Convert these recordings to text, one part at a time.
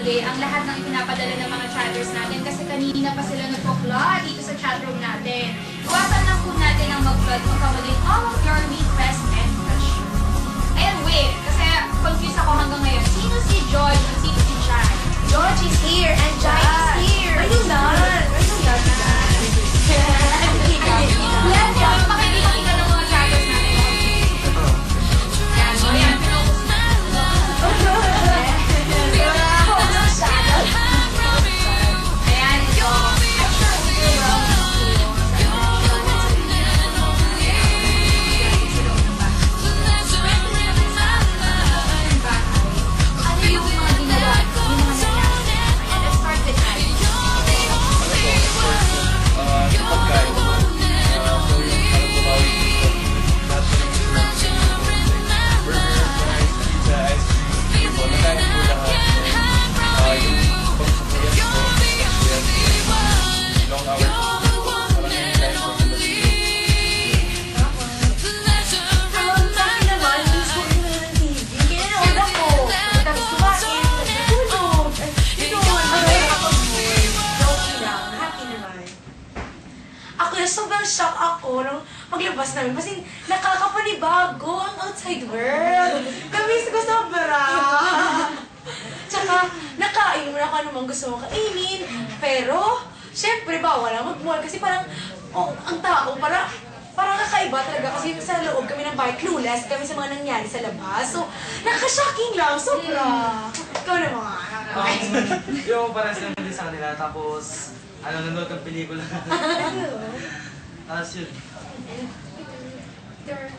day ang lahat ng ipinapadala ng mga chatters natin kasi kanina pa sila nagpo-plot dito sa chatroom natin. Iwasan lang po natin ang mag-plot accomodate all of your requests and questions. And wait, kasi confused ako hanggang ngayon. Sino si George at sino si Jai? George is here and Jai is here. Ayun na! Ayun na! Yan po, makikita ng mga chatters natin. Yan, so yan. Ayan, so, I'm sure we will ano yung mga ginawa, yung mga nangyari? Ayan, let's start with Jai. Sobrang shock ako nung maglabas namin kasi nakakapanibago ang outside world. Namiss ko sobra. Tsaka, nakain mo na kung anumang gusto mong kainin. Pero, syempre, bawal lang mag-mall kasi parang, ang tao, parang kakaiba talaga kasi sa loob kami ng bahay, clueless kami sa mga nangyari sa labas. So, nakaka-shocking lang, sobra. Ikaw naman. Yung parang sila din sa kanila, tapos nanonood ng pelikula. Tapos yun.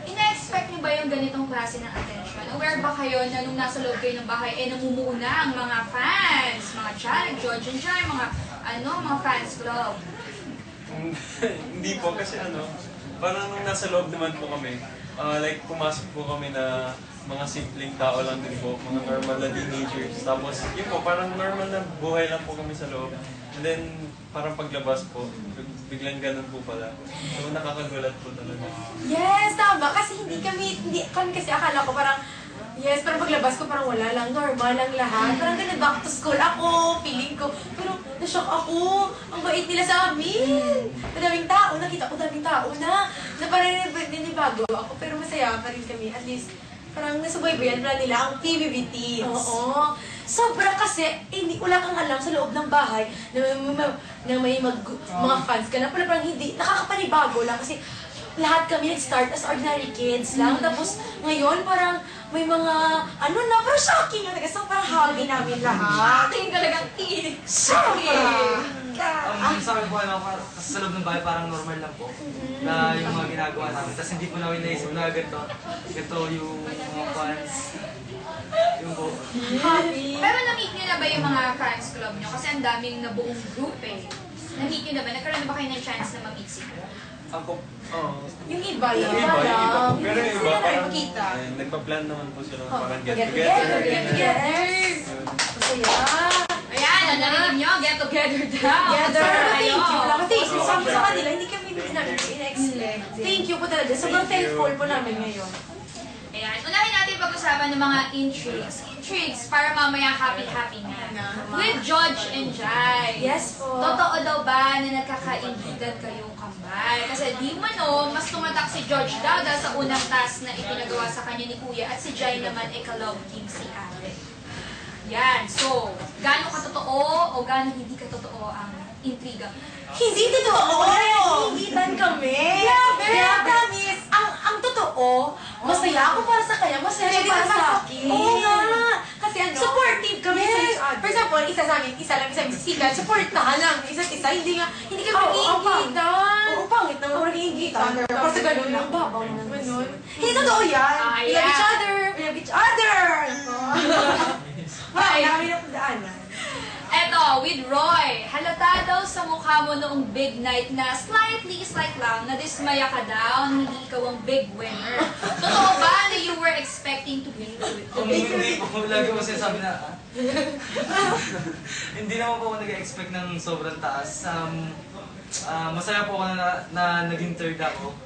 Ina-expect niyo ba yung ganitong klase ng attention? Aware ba kayo na nung nasa loob kayo ng bahay, namumuuna ang mga fans, mga Jared, George and Jai, mga fans club? Hindi po, kasi parang nung nasa loob naman po kami, like pumasok po kami na mga simpleng tao lang din po, mga normal na teenagers. Tapos yun po, parang normal na buhay lang po kami sa loob. And then, parang paglabas po, biglang ganun po pala. So, nakakagulat po talaga. Yes, tama. Kasi hindi kami kasi akala ko parang, yes, parang paglabas ko parang wala lang, normal lang lahat. Parang ganun, back to school ako, feeling ko. Pero, na-shock ako. Ang bait nila sa amin. Madaming tao, nakita ko daming tao na parang ninibago ako. Pero masaya pa rin kami. At least, parang nasubaybayan pala nila ang PBB Teens. Oo. Sobra kasi, wala kang alam sa loob ng bahay na may mga fans ka na parang hindi, nakakapanibago lang kasi lahat kami nag-start as ordinary kids lang. Tapos ngayon parang may mga, parang shocking na so parang hobby namin lahat. Shocking talagang Sobra! Ang sabi po, kasi sa loob ng bahay parang normal lang po na yung mga ginagawa namin. Tapos hindi po namin naisip na ganito yung mga fans. Yung po. Hobby. Pero na-meet niyo na ba yung mga fans club niyo? Kasi ang daming nabuong group eh. Na-meet niyo na ba? Nagkaroon na ba kayo ng chance na mag-meet sila? Yung iba Yung lang. iba, yung iba po. Pero yung iba, Sila na parang makita. nagpa-plan naman po sila ng parang Get get-together. together. Masaya. Ayan, narinig niyo? Get together daw. Together. Ayo. Thank you lang. Kasi sabi sa kanila, hindi kami namin ina-expect. Thank you po talaga. Sobrang thankful po namin ngayon. Ayan, unahin natin pag-usapan ng mga intrigues. Intrigues para mamaya happy-happy na. With George and Jai. Yes po. Totoo daw ba na nagkakaintrigan kayong kambal? Kasi di mano, mas tumatak si George daw dahil sa unang task na ipinagawa sa kanya ni Kuya at si Jai naman ay ka-love king si Ate. Yan, so, gaano katotoo o gaano hindi katotoo ang intriga? Hindi totoo! Naiingitan kami! Grabe! Promise! Ang totoo, masaya ako para sa kanya, masaya siya para sa akin. Oo nga! Kasi supportive kami sa each other. For example, isa sa amin, isa lang si Sika, supportahan lang isa't isa, hindi kami naiingitan. Oo, pangit naman kung naiingitan. Basta ganun lang, babaw lang. Ganun. Hindi totoo yan! We love each other! We love each other! Ay, namin ang daanan. Eto, with Roy, halata daw sa mukha mo noong big night na slight lang, na dismaya ka daw, hindi ikaw ang big winner. Totoo ba na you were expecting to be the Hindi po, lagi ko sinasabi na, hindi naman po ako nag-expect ng sobrang taas. Masaya po ako na naging third ako.